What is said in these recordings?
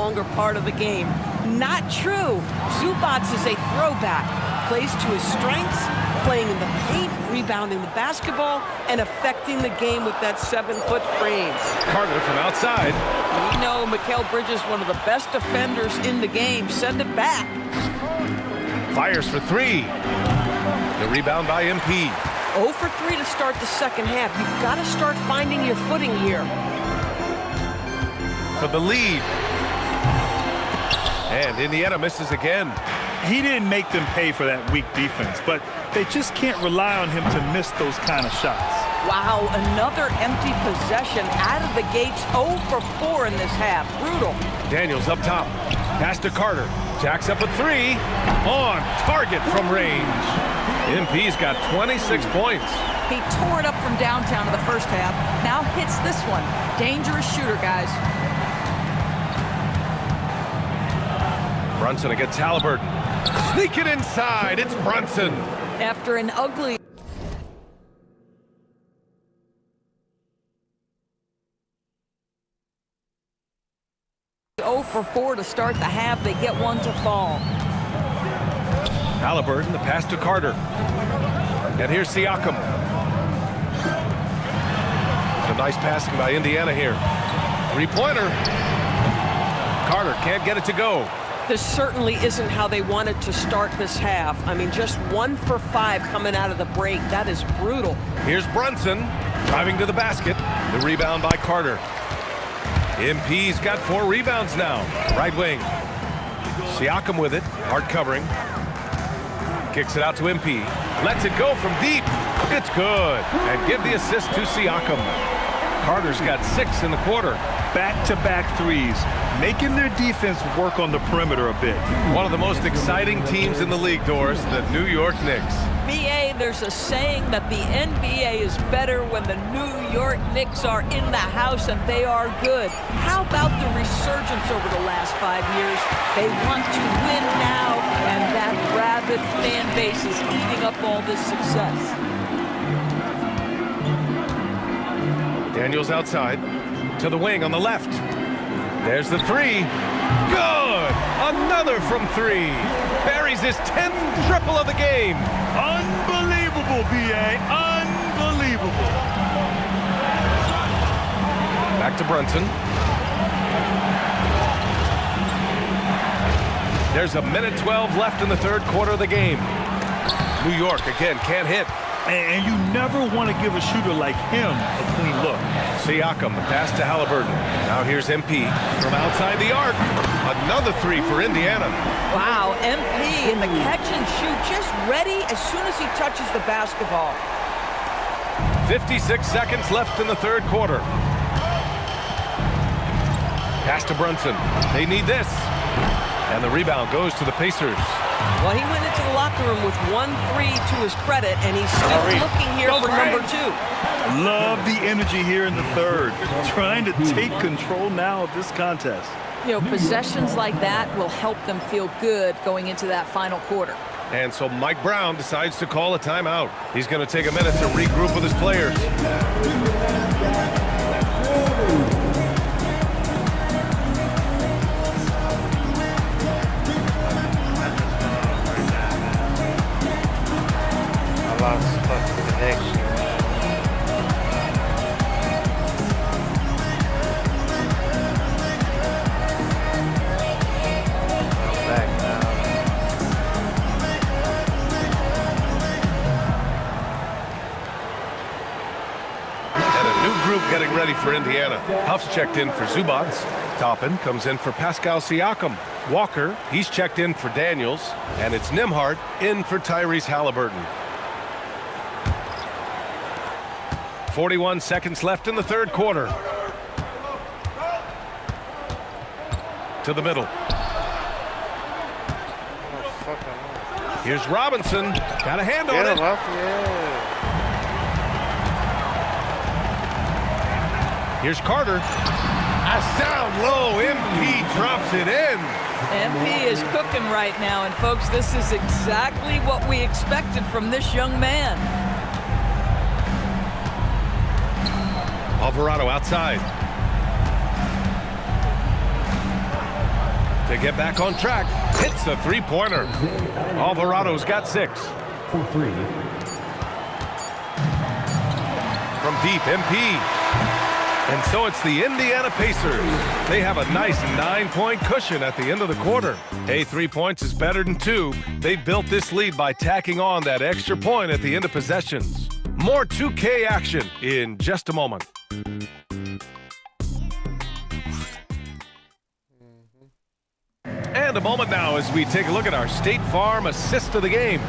longer part of the game. Not true. Zubats is a throwback. Plays to his strengths, playing in the paint, rebounding the basketball, and affecting the game with that 7-foot frame. Carter from outside. We know Mikal Bridges, one of the best defenders in the game. Send it back. Fires for three. The rebound by MP. 0 for 3 to start the second half. You've got to start finding your footing here. For the lead. And Indiana misses again. He didn't make them pay for that weak defense, but they just can't rely on him to miss those kind of shots. Wow, another empty possession out of the gates. 0 for 4 in this half. Brutal. Daniels up top. Pass to Carter. Jacks up a three. On target from range. MP's got 26 points. He tore it up from downtown in the first half. Now hits this one. Dangerous shooter, guys. Brunson against Halliburton. Sneak it inside. It's Brunson. After an ugly for 4 to start the half, they get one to fall. Halliburton, the pass to Carter. And here's Siakam. Some nice passing by Indiana here. Three-pointer. Carter can't get it to go. This certainly isn't how they wanted to start this half. I mean, just 1 for 5 coming out of the break. That is brutal. Here's Brunson driving to the basket. The rebound by Carter. MP's got 4 rebounds now. Right wing. Siakam with it. Hard covering. Kicks it out to MP. Lets it go from deep. It's good. And give the assist to Siakam. Carter's got 6 in the quarter. Back-to-back threes, making their defense work on the perimeter a bit. One of the most exciting teams in the league, Doris, the New York Knicks. BA, there's a saying that the NBA is better when the New York Knicks are in the house, and they are good. How about the resurgence over the last 5 years? They want to win now, and that rabid fan base is eating up all this success. Daniels outside to the wing on the left. There's the three. Good! Another from 3. Buries his 10th triple of the game. Unbelievable, B.A. Unbelievable. Back to Brunson. There's a minute 12 left in the third quarter of the game. New York, again, can't hit. And you never want to give a shooter like him a clean look. Siakam, the pass to Halliburton. Now here's MP from outside the arc. Another 3 for Indiana. Wow, MP in the catch and shoot, just ready as soon as he touches the basketball. 56 seconds left in the third quarter. Pass to Brunson. They need this. And the rebound goes to the Pacers. Well, he went into the locker room with 1 3 to his credit, and he's still looking here for number 2. Love the energy here in the third. Trying to take control now of this contest. You know, possessions like that will help them feel good going into that final quarter. And so Mike Brown decides to call a timeout. He's going to take a minute to regroup with his players. Getting ready for Indiana. Huff's checked in for Zubats. Toppin comes in for Pascal Siakam. Walker, he's checked in for Daniels. And it's Nembhard in for Tyrese Halliburton. 41 seconds left in the third quarter. To the middle. Here's Robinson. Got a hand on it. Here's Carter. Down low. MP drops it in. MP is cooking right now, and folks, this is exactly what we expected from this young man. Alvarado outside. to get back on track. Hits the three-pointer. Alvarado's got 6. For 3. From deep, MP. And so it's the Indiana Pacers. They have a nice 9-point cushion at the end of the quarter. Hey, 3 points is better than 2. They built this lead by tacking on that extra point at the end of possessions. More 2K action in just a moment. And a moment now as we take a look at our State Farm assist of the game.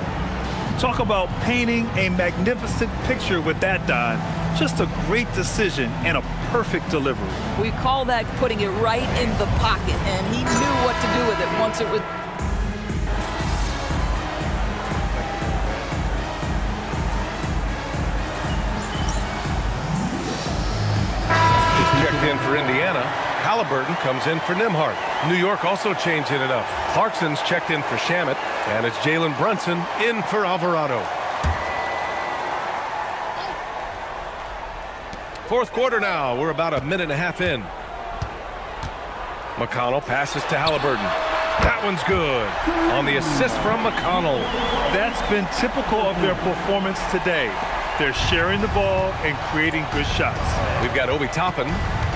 Talk about painting a magnificent picture with that, Don. Just a great decision and a perfect delivery. We call that putting it right in the pocket, and he knew what to do with it once it was. He's checked in for Indiana. Halliburton comes in for Nembhard. New York also changing it up. Clarkson's checked in for Shamet, and it's Jalen Brunson in for Alvarado. Fourth quarter now. We're about a minute and a half in. McConnell passes to Halliburton. That one's good. On the assist from McConnell. That's been typical of their performance today. They're sharing the ball and creating good shots. We've got Obi Toppin.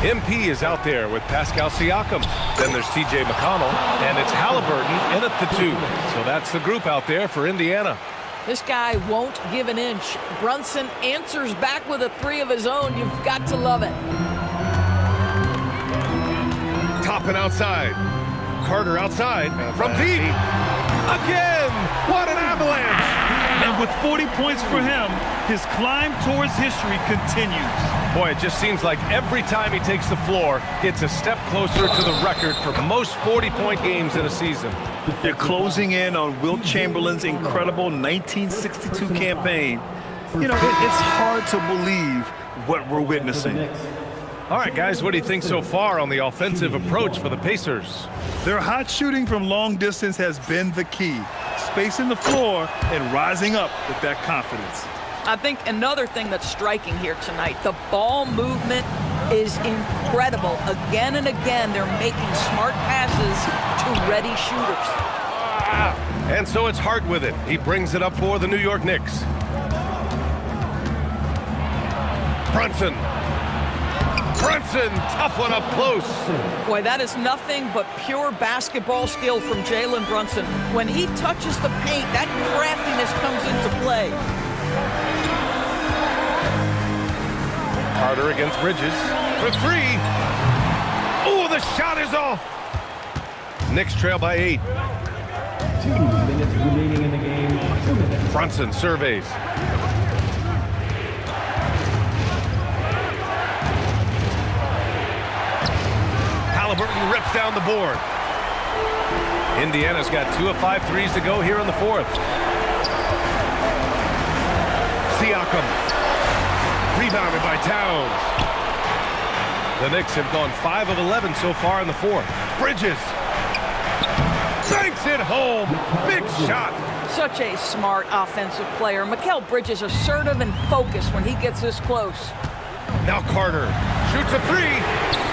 MP is out there with Pascal Siakam. Then there's TJ McConnell, and it's Halliburton in at the 2. So that's the group out there for Indiana. This guy won't give an inch. Brunson answers back with a 3 of his own. You've got to love it. Toppin outside. Carter outside from deep. Again! What an avalanche! And with 40 points for him, his climb towards history continues. Boy, it just seems like every time he takes the floor, it's a step closer to the record for most 40-point games in a season. They're closing in on Wilt Chamberlain's incredible 1962 campaign. You know, it's hard to believe what we're witnessing. All right, guys, what do you think so far on the offensive approach for the Pacers? Their hot shooting from long distance has been the key. Spacing the floor and rising up with that confidence. I think another thing that's striking here tonight, the ball movement is incredible. Again and again, they're making smart passes to ready shooters. And so it's Hart with it. He brings it up for the New York Knicks. Brunson, tough one up close. Boy, that is nothing but pure basketball skill from Jalen Brunson. When he touches the paint, that craftiness comes into play. Carter against Bridges for 3. Oh, the shot is off. Knicks trail by 8. 2 minutes remaining in the game. 2 minutes. Brunson surveys. Halliburton rips down the board. Indiana's got 2 of 5 threes to go here in the 4th. Siakam. Rebounded by Towns. The Knicks have gone 5 of 11 so far in the 4th. Bridges. Banks it home. Big shot. Such a smart offensive player. Mikal Bridges assertive and focused when he gets this close. Now Carter shoots a 3.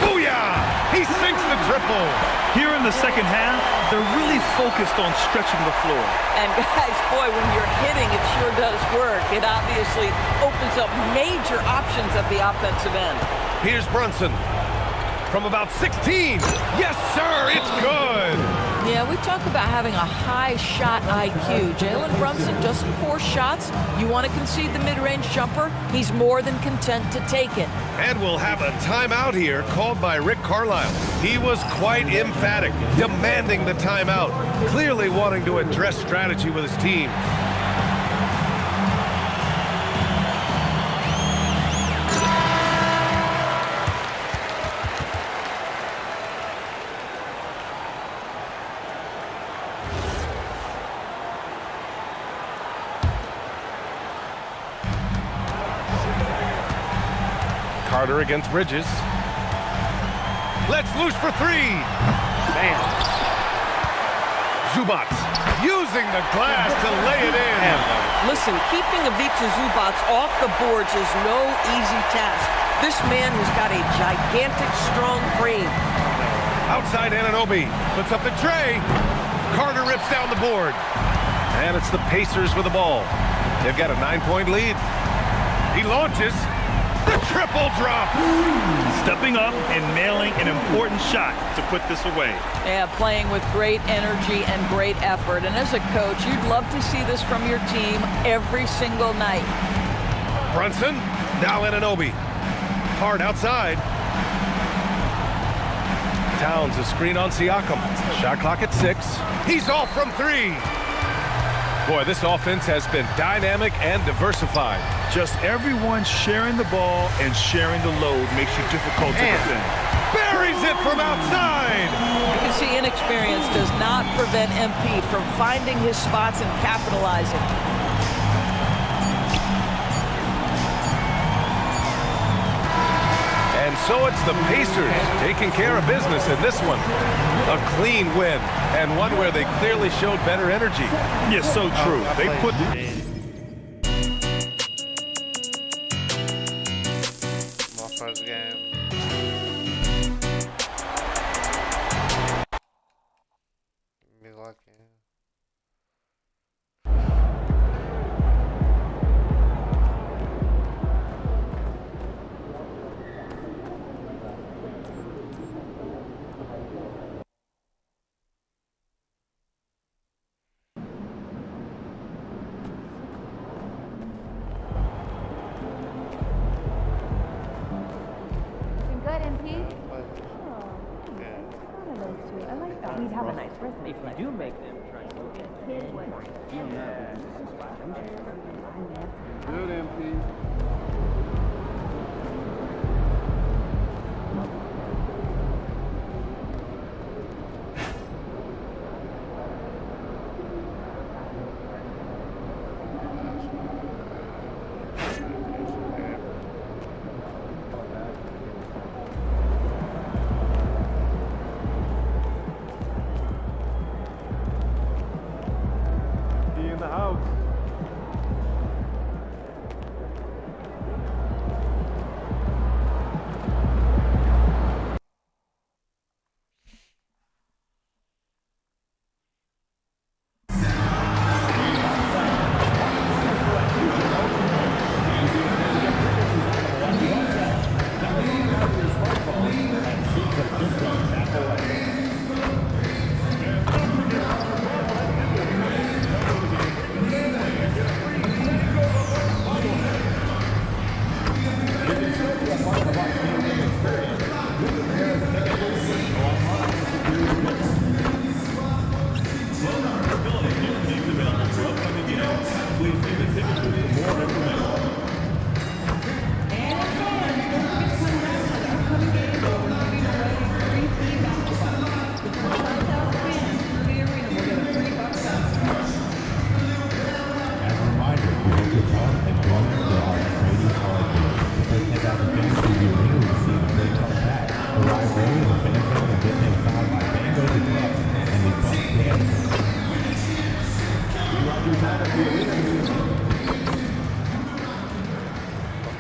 Booyah! He sinks the triple. Here in the second half, they're really focused on stretching the floor. And guys, boy, when you're hitting, it sure does work. It obviously opens up major options at the offensive end. Here's Brunson from about 16. Yes, sir, it's good. Yeah, we talk about having a high shot IQ. Jalen Brunson, just 4 shots. You want to concede the mid-range jumper? He's more than content to take it. And we'll have a timeout here called by Rick Carlisle. He was quite emphatic, demanding the timeout, clearly wanting to address strategy with his team. Carter against Bridges. Let's loose for 3. Man. Zubac using the glass to lay it in. Listen, keeping Ivica Zubac off the boards is no easy task. This man has got a gigantic, strong frame. Outside Anunoby puts up the tray. Carter rips down the board. And it's the Pacers with the ball. They've got a 9-point lead. He launches. The triple drop. Stepping up and nailing an important shot to put this away. Yeah, playing with great energy and great effort. And as a coach, you'd love to see this from your team every single night. Brunson, now Anunoby. Hard outside. Towns a screen on Siakam. Shot clock at 6. He's off from 3. Boy, this offense has been dynamic and diversified. Just everyone sharing the ball and sharing the load makes you difficult to defend. Buries it from outside. You can see inexperience does not prevent MP from finding his spots and capitalizing. And so it's the Pacers taking care of business in this one. A clean win, and one where they clearly showed better energy. Yeah, so true. They put... First game. Be lucky. Good, MP? Yeah. I like that. We'd have a nice resume. If you do make them try to get Kid was. Good, MP. In the house.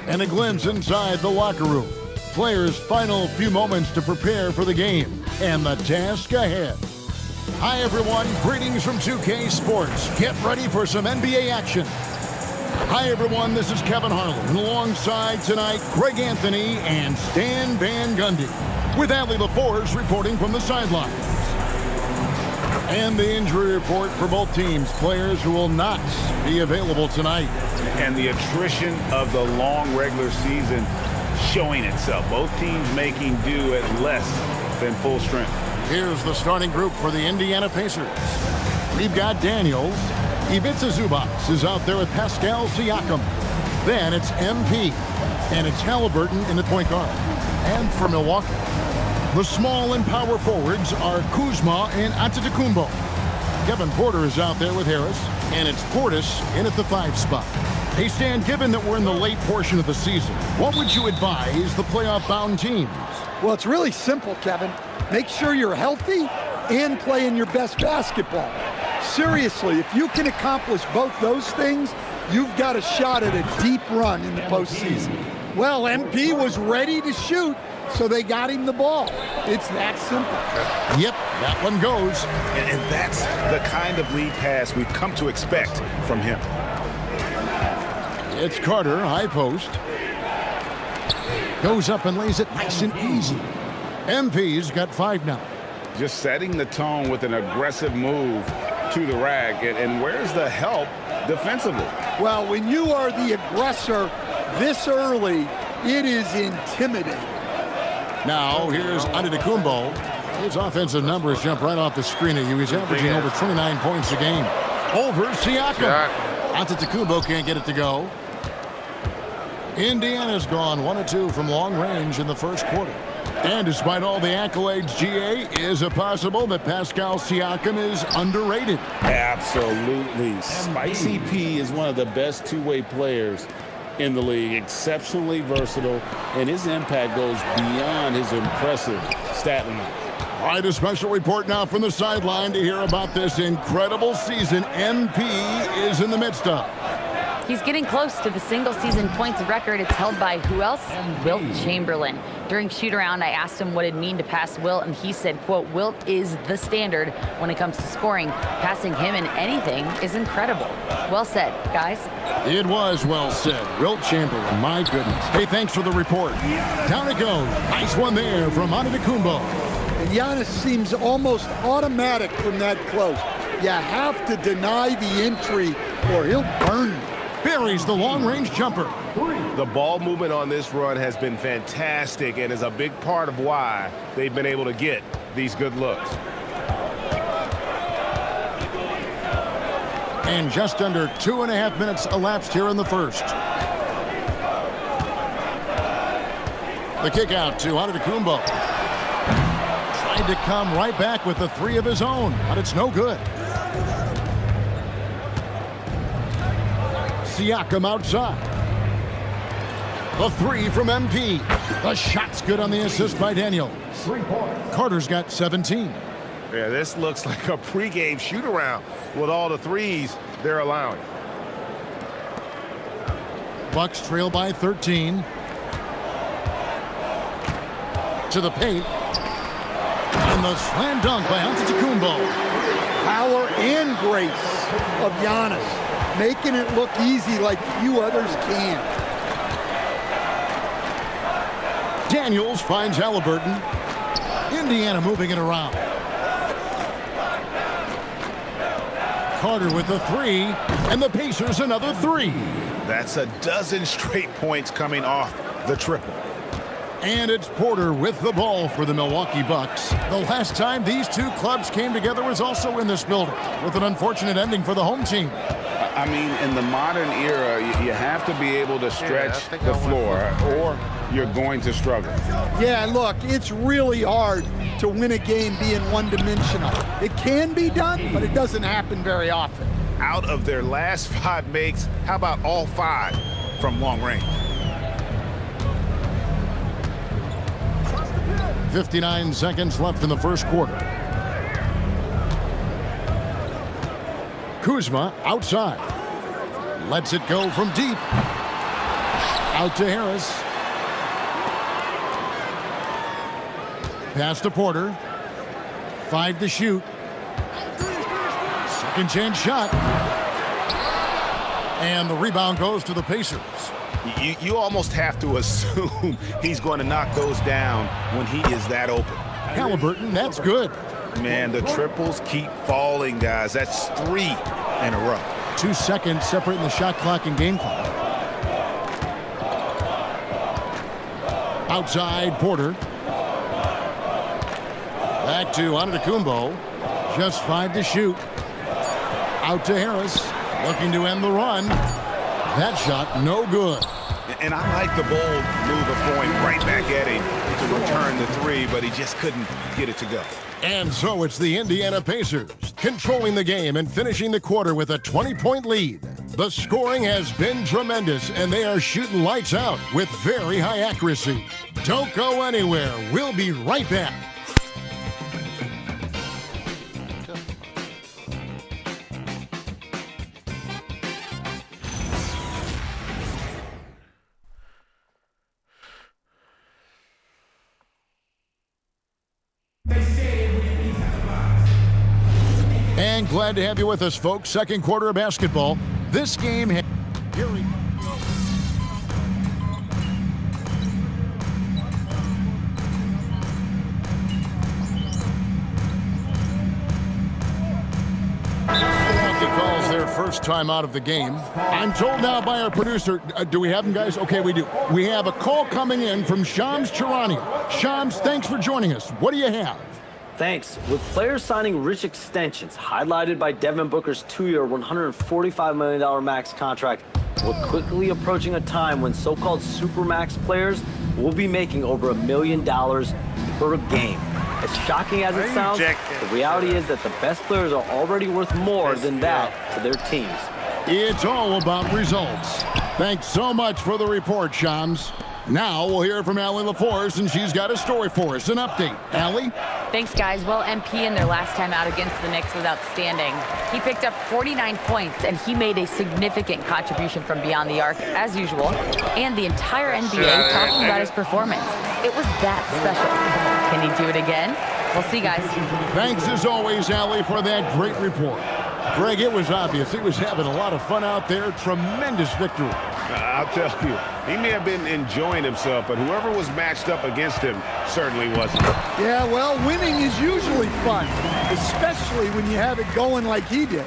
And a glimpse inside the locker room. Players' final few moments to prepare for the game and the task ahead. Hi, everyone. Greetings from 2K Sports. Get ready for some NBA action. Hi, everyone. This is Kevin Harlan. And alongside tonight, Greg Anthony and Stan Van Gundy. With Allie LaForce reporting from the sidelines. And the injury report for both teams. Players who will not be available tonight. And the attrition of the long regular season showing itself. Both teams making do at less than full strength. Here's the starting group for the Indiana Pacers. We've got Daniels. Ivica Zubac is out there with Pascal Siakam. Then it's MP. And it's Halliburton in the point guard. And for Milwaukee, the small and power forwards are Kuzma and Antetokounmpo. Kevin Porter is out there with Harris. And it's Portis in at the 5 spot. Hey, Stan, given that we're in the late portion of the season, what would you advise the playoff-bound teams? Well, it's really simple, Kevin. Make sure you're healthy and playing your best basketball. Seriously, if you can accomplish both those things, you've got a shot at a deep run in the postseason. Well, MP was ready to shoot. so they got him the ball. It's that simple. Yep, that one goes. And that's the kind of lead pass we've come to expect from him. It's Carter, high post. Goes up and lays it nice and easy. MP's got 5 now. Just setting the tone with an aggressive move to the rack. And where's the help defensively? Well, when you are the aggressor this early, it is intimidating. Now, here's Antetokounmpo. His offensive numbers jump right off the screen at you. He's averaging over 29 points a game. Over Siakam. Antetokounmpo can't get it to go. Indiana's gone 1 of 2 from long range in the first quarter. And despite all the accolades, GA, is it possible that Pascal Siakam is underrated? Absolutely. Spicy P is one of the best two-way players in the league. Exceptionally versatile, and his impact goes beyond his impressive stat line. All right, a special report now from the sideline to hear about this incredible season MP is in the midst of. He's getting close to the single-season points record. It's held by who else? Wilt Chamberlain. During shoot-around, I asked him what it'd mean to pass Wilt, and he said, quote, Wilt is the standard when it comes to scoring. Passing him in anything is incredible. Well said, guys. It was well said. Wilt Chamberlain, my goodness. Hey, thanks for the report. Down it goes. Nice one there from Antetokounmpo. And Giannis seems almost automatic from that close. You have to deny the entry or he'll burn you. Buries the long-range jumper. The ball movement on this run has been fantastic and is a big part of why they've been able to get these good looks. And just under 2.5 minutes elapsed here in the first. The kick out to Antetokounmpo. Tried to come right back with the 3 of his own, but it's no good. Siakam outside. The 3 from MP. The shot's good on the assist by Daniel. Carter's got 17. Yeah, this looks like a pregame shoot-around with all the threes they're allowing. Bucks trail by 13. To the paint. And the slam dunk by Antetokounmpo. Power and grace of Giannis, making it look easy like few others can. Daniels finds Halliburton. Indiana moving it around. Carter with the 3, and the Pacers another 3. That's a dozen straight points coming off the triple. And it's Porter with the ball for the Milwaukee Bucks. The last time these two clubs came together was also in this building, with an unfortunate ending for the home team. I mean, in the modern era, you have to be able to stretch the floor, or you're going to struggle. Yeah, look, it's really hard to win a game being one-dimensional. It can be done, but it doesn't happen very often. Out of their last 5 makes, how about all 5 from long range? 59 seconds left in the first quarter. Kuzma outside. Lets it go from deep. Out to Harris. Pass to Porter. 5 to shoot. Second chance shot. And the rebound goes to the Pacers. You almost have to assume he's going to knock those down when he is that open. Halliburton, that's good. Man, the triples keep falling, guys. That's 3 in a row. 2 seconds separating the shot clock and game clock. Outside, Porter. Back to Antetokounmpo. Just 5 to shoot. Out to Harris. Looking to end the run. That shot, no good. And I like the bold move of going right back at him to return the 3, but he just couldn't get it to go. And so it's the Indiana Pacers controlling the game and finishing the quarter with a 20-point lead. The scoring has been tremendous, and they are shooting lights out with very high accuracy. Don't go anywhere. We'll be right back. And glad to have you with us, folks. Second quarter of basketball. This game... Here we calls their first time out of the game. I'm told now by our producer, do we have them, guys? Okay, we do. We have a call coming in from Shams Charania. Shams, thanks for joining us. What do you have? Thanks. With players signing rich extensions, highlighted by Devin Booker's 2-year, $145 million max contract, we're quickly approaching a time when so-called supermax players will be making over $1 million per game. As shocking as it sounds, the reality is that the best players are already worth more than that to their teams. It's all about results. Thanks so much for the report, Shams. Now we'll hear from Allie LaForce, and she's got a story for us. An update. Allie? Thanks, guys. Well, MP in their last time out against the Knicks was outstanding. He picked up 49 points, and he made a significant contribution from beyond the arc, as usual, and the entire NBA talking about his performance. It was that special. Can he do it again? We'll see, guys. Thanks, as always, Allie, for that great report. Greg, it was obvious. He was having a lot of fun out there. Tremendous victory. I'll tell you, he may have been enjoying himself, but whoever was matched up against him certainly wasn't. Yeah, well, winning is usually fun, especially when you have it going like he did.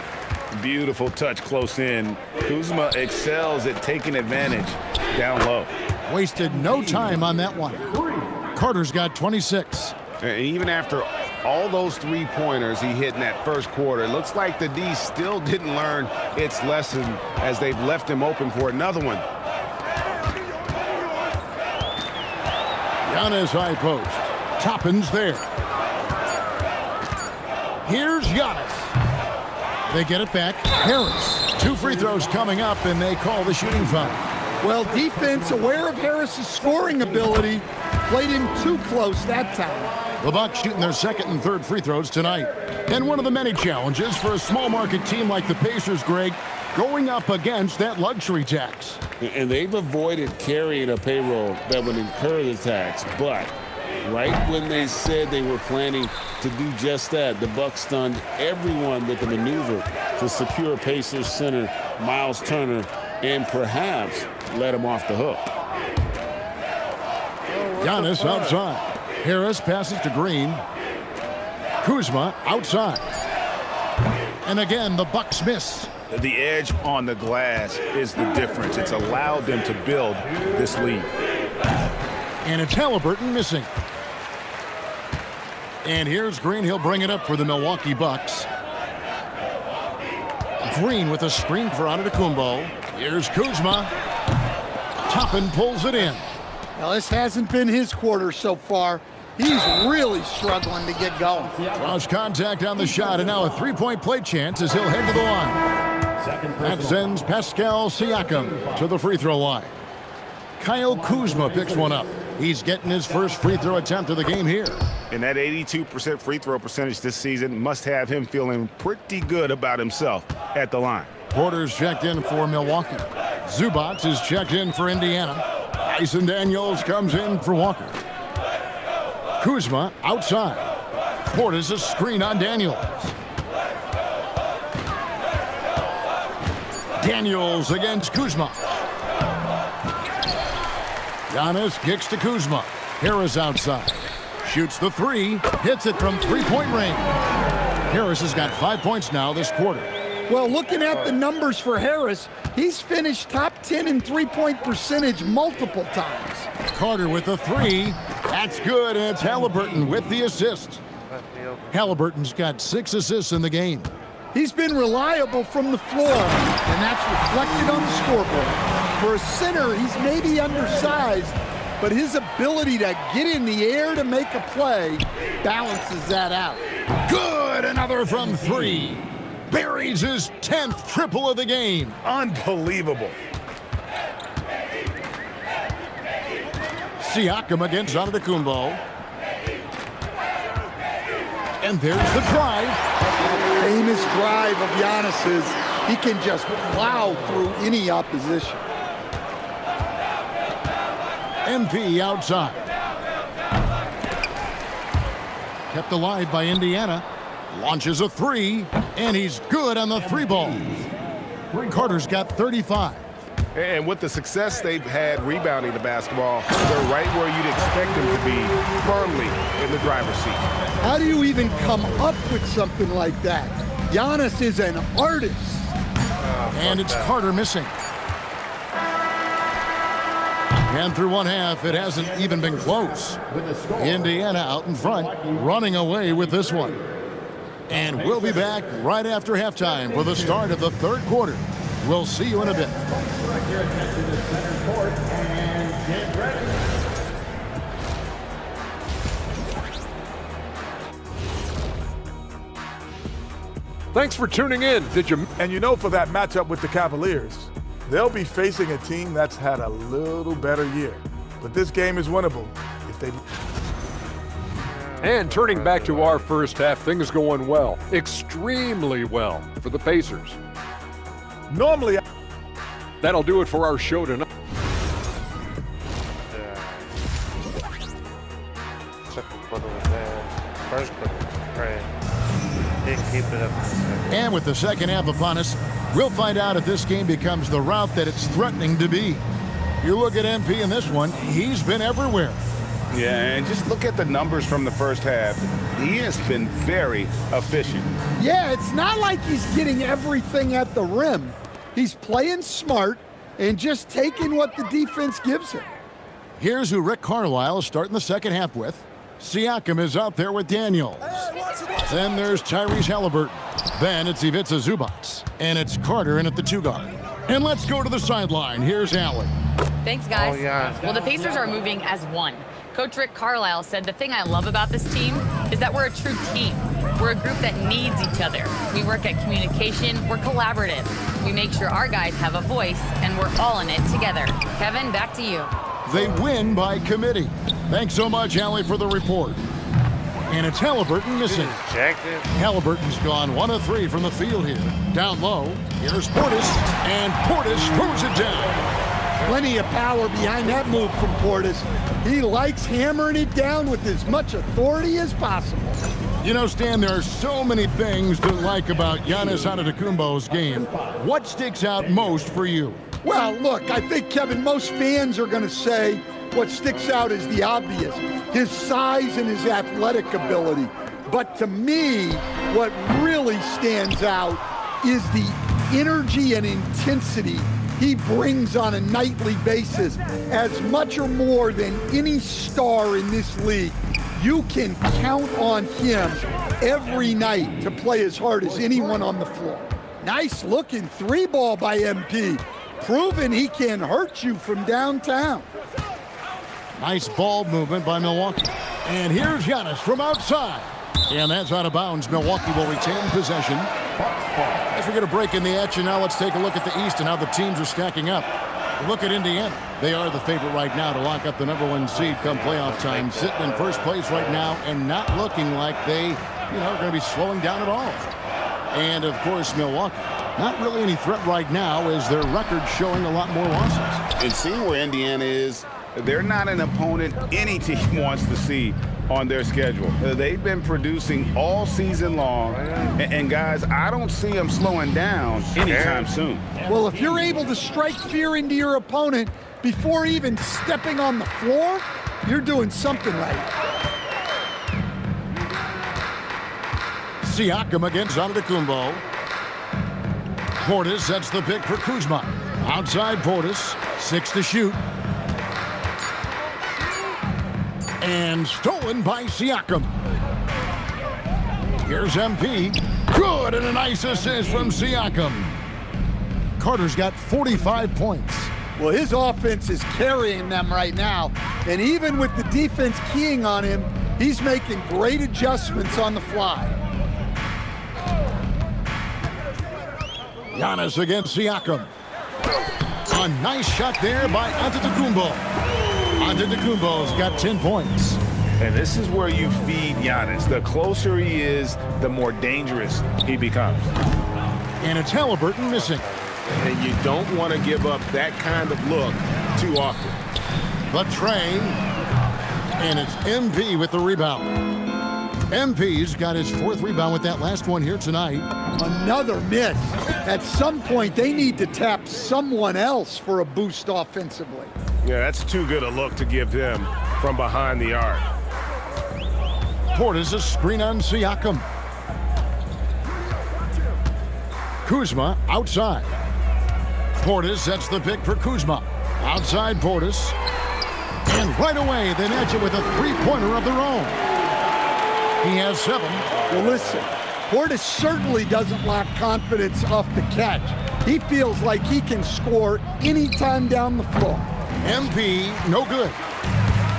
Beautiful touch close in. Kuzma excels at taking advantage down low. Wasted no time on that one. Carter's got 26. And even after all those three-pointers he hit in that first quarter, it looks like the D still didn't learn its lesson as they've left him open for another one. Giannis high post. Toppin's there. Here's Giannis. They get it back. Harris. 2 free throws coming up, and they call the shooting foul. Well, defense, aware of Harris's scoring ability, played him too close that time. The Bucks shooting their second and third free throws tonight. And one of the many challenges for a small market team like the Pacers, Greg, going up against that luxury tax. And they've avoided carrying a payroll that would incur the tax. But right when they said they were planning to do just that, the Bucks stunned everyone with a maneuver to secure Pacers center Miles Turner and perhaps let him off the hook. Giannis outside. Harris passes to Green. Kuzma outside. And again, the Bucks miss. The edge on the glass is the difference. It's allowed them to build this lead. And it's Halliburton missing. And here's Green. He'll bring it up for the Milwaukee Bucks. Green with a screen for Antetokounmpo. Here's Kuzma. Toppin pulls it in. Now, this hasn't been his quarter so far. He's really struggling to get going. Cross contact on the shot, and now a three-point play chance as he'll head to the line. That sends Pascal Siakam to the free throw line. Kyle Kuzma picks one up. He's getting his first free throw attempt of the game here. And that 82% free throw percentage this season must have him feeling pretty good about himself at the line. Porter's checked in for Milwaukee. Zubac is checked in for Indiana. Tyson Daniels comes in for Walker. Kuzma outside. Porter's a screen on Daniels. Daniels against Kuzma. Giannis kicks to Kuzma. Harris outside. Shoots the three. Hits it from three-point range. Harris has got 5 points now this quarter. Well, looking at the numbers for Harris, he's finished top 10 in three-point percentage multiple times. Carter with the three. That's good, and it's Halliburton with the assist. Halliburton's got 6 assists in the game. He's been reliable from the floor, and that's reflected on the scoreboard. For a center, he's maybe undersized, but his ability to get in the air to make a play balances that out. Good, another from three. Buries his 10th triple of the game. Unbelievable. Siakam against Antetokounmpo. And there's the drive. Famous drive of Giannis's. He can just plow through any opposition. MP outside. Kept alive by Indiana. Launches a three, and he's good on the three ball. Carter's got 35. And with the success they've had rebounding the basketball, they're right where you'd expect them to be, firmly in the driver's seat. How do you even come up with something like that? Giannis is an artist. And it's Carter missing. And through one half, it hasn't even been close. Indiana out in front, running away with this one. And we'll be back right after halftime for the start of the third quarter. We'll see you in a bit. Thanks for tuning in. And you know, for that matchup with the Cavaliers, they'll be facing a team that's had a little better year. But this game is winnable if they... And turning back to our first half, things going well, extremely well for the Pacers. Normally, that'll do it for our show tonight. Second quarter was bad. First quarter was great. Didn't keep it up. And with the second half upon us, we'll find out if this game becomes the route that it's threatening to be. You look at MP in this one, he's been everywhere. Yeah, and just look at the numbers from the first half. He has been very efficient. Yeah, it's not like he's getting everything at the rim. He's playing smart and just taking what the defense gives him. Here's who Rick Carlisle is starting the second half with. Siakam is out there with Daniels. Then there's Tyrese Halliburton. Then it's Ivica Zubac. And it's Carter in at the 2 guard. And let's go to the sideline. Here's Allen. Thanks, guys. Oh, yeah. Well, the Pacers are moving as one. Coach Rick Carlisle said the thing I love about this team is that we're a true team. We're a group that needs each other. We work at communication. We're collaborative. We make sure our guys have a voice, and we're all in it together. Kevin, back to you. They win by committee. Thanks so much, Allie, for the report. And it's Halliburton missing. Halliburton's gone 1 of 3 from the field here. Down low, here's Portis, and Portis throws it down. Plenty of power behind that move from Portis. He likes hammering it down with as much authority as possible. You know, Stan, there are so many things to like about Giannis Antetokounmpo's game. What sticks out most for you? Well, look, I think, Kevin, most fans are going to say what sticks out is the obvious, his size and his athletic ability. But to me, what really stands out is the energy and intensity he brings on a nightly basis, as much or more than any star in this league. You can count on him every night to play as hard as anyone on the floor. Nice looking 3-ball by MP, proving he can hurt you from downtown. Nice ball movement by Milwaukee. And here's Giannis from outside. And that's out of bounds. Milwaukee will retain possession. As we get a break in the action now, let's take a look at the East and how the teams are stacking up. Look at Indiana. They are the favorite right now to lock up the #1 seed come playoff time. Sitting in first place right now and not looking like they, are going to be slowing down at all. And, of course, Milwaukee. Not really any threat right now as their record showing a lot more losses. And seeing where Indiana is, they're not an opponent any team wants to see on their schedule. They've been producing all season long, and guys, I don't see them slowing down anytime soon. Well, if you're able to strike fear into your opponent before even stepping on the floor, you're doing something right. Siakam against Antetokounmpo. Portis sets the pick for Kuzma. Outside Portis, 6 to shoot. And stolen by Siakam. Here's MP. Good, and a nice assist from Siakam. Carter's got 45 points. Well, his offense is carrying them right now. And even with the defense keying on him, he's making great adjustments on the fly. Giannis against Siakam. A nice shot there by Antetokounmpo. Antetokounmpo's got 10 points. And this is where you feed Giannis. The closer he is, the more dangerous he becomes. And it's Halliburton missing. And you don't want to give up that kind of look too often. The tray. And it's MP with the rebound. MP's got his 4th rebound with that last one here tonight. Another miss. At some point, they need to tap someone else for a boost offensively. Yeah, that's too good a look to give them from behind the arc. Portis a screen on Siakam. Kuzma outside. Portis sets the pick for Kuzma. Outside Portis. And right away, they match it with a three-pointer of their own. He has 7. Well, listen, Portis certainly doesn't lack confidence off the catch. He feels like he can score anytime down the floor. MP, no good.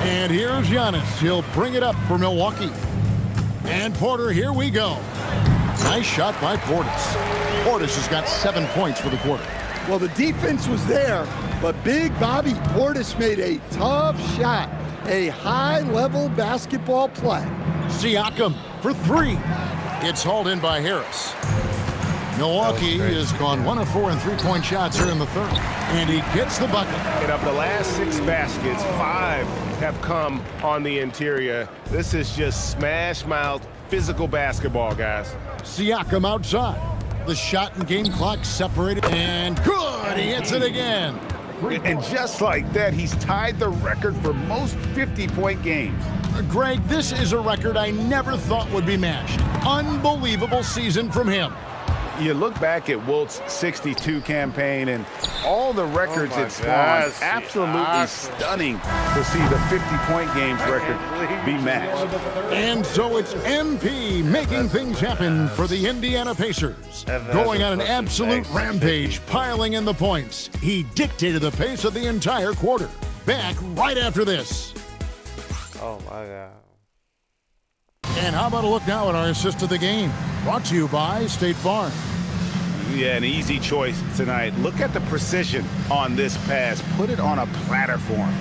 And here's Giannis. He'll bring it up for Milwaukee. And Porter, here we go. Nice shot by Portis. Portis has got 7 points for the quarter. Well, the defense was there, but Big Bobby Portis made a tough shot. A high-level basketball play. Siakam for 3. It's hauled in by Harris. Milwaukee has gone 1 of 4 in three-point shots here in the third. And he gets the bucket. And of the last 6 baskets, 5 have come on the interior. This is just smash-mouth, physical basketball, guys. Siakam outside. The shot and game clock separated. And good! He hits it again. And just like that, he's tied the record for most 50-point games. Greg, this is a record I never thought would be matched. Unbelievable season from him. You look back at Wilt's 62 campaign and all the records it spawned. Absolutely stunning to see the 50-point games record be matched. And so it's MP making things happen for the Indiana Pacers. Going on an absolute rampage, piling in the points. He dictated the pace of the entire quarter. Back right after this. Oh, my God. And how about a look now at our assist of the game? Brought to you by State Farm. Yeah, an easy choice tonight. Look at the precision on this pass. Put it on a platter for him.